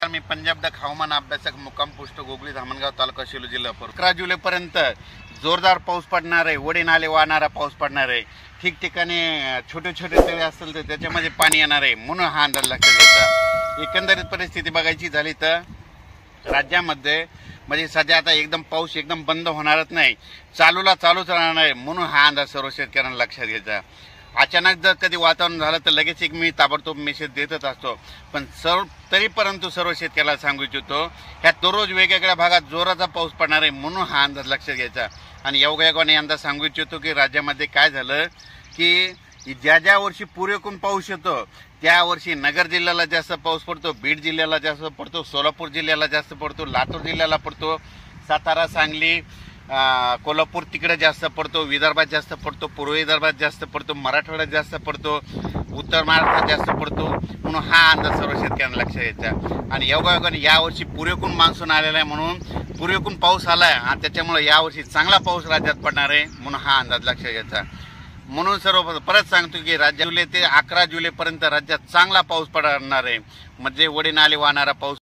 मी Punjab the हवामान अभ्यासक मुक्काम पोस्ट गोगली धामणगाव तालुका सेलू जिल्हा 11 जुलैपर्यंत जोरदार पाऊस पडणार आहे। वडी नाले वाहणारा पाऊस पडणार आहे। ठिकठिकाणी छोटे छोटे तळे असतील तर त्याच्यामध्ये पाणी येणार आहे, म्हणून हा अंदाज लक्षात घ्यायचा। एकंदरीत परिस्थिती बघायची झाली तर राज्यामध्ये म्हणजे सध्या आता एकदम पाऊस एकदम बंद होणारच नाही, चालूच राहणार आहे, म्हणून हा अंदाज सर्व शेतकऱ्यांना लक्षात घ्यायचा। अचानक जर कधी वातावरण झालं तर लगेच एक मी ताबडतोब मेसेज देतच असतो, पण परंतु सर्व शेतकऱ्याला सांगू इच्छितो ह्या दररोज वेगवेगळ्या भागात जोराचा पाऊस पडणार आहे, म्हणून हा अंदाज लक्षात घ्यायचा। आणि योगायोगाने अंदाज सांगू इच्छितो की राज्यामध्ये काय झालं की ज्या वर्षी पुरेपूर पाऊस येतो त्या वर्षी नगर जिल्ह्याला जास्त पाऊस पडतो, बीड जिल्ह्याला जास्त पडतो, सोलापूर जिल्ह्याला जास्त पडतो, लातूर जिल्ह्याला पडतो, सातारा सांगली कोल्हापूर तिकडे जास्त पडतो, विदर्भात जास्त पडतो, पूर्व विदर्भात जास्त पडतो, मराठवाड्यात जास्त पडतो, उत्तर महाराष्ट्रात जास्त पडतो, म्हणून हा अंदाज सर्व शेतकऱ्यांना लक्षात घ्यायचा। आणि योगायोगाने यावर्षी पुरेपूर मान्सून आलेला आहे, म्हणून पुरेपूर पाऊस आला आहे आणि त्याच्यामुळे यावर्षी चांगला पाऊस राज्यात पडणार आहे, म्हणून हा अंदाज लक्षात घ्यायचा। म्हणून सर्व परत सांगतो की जुलै ते 11 जुलैपर्यंत राज्यात चांगला पाऊस पडणार आहे, म्हणजे वडी नाले वाहणारा पाऊस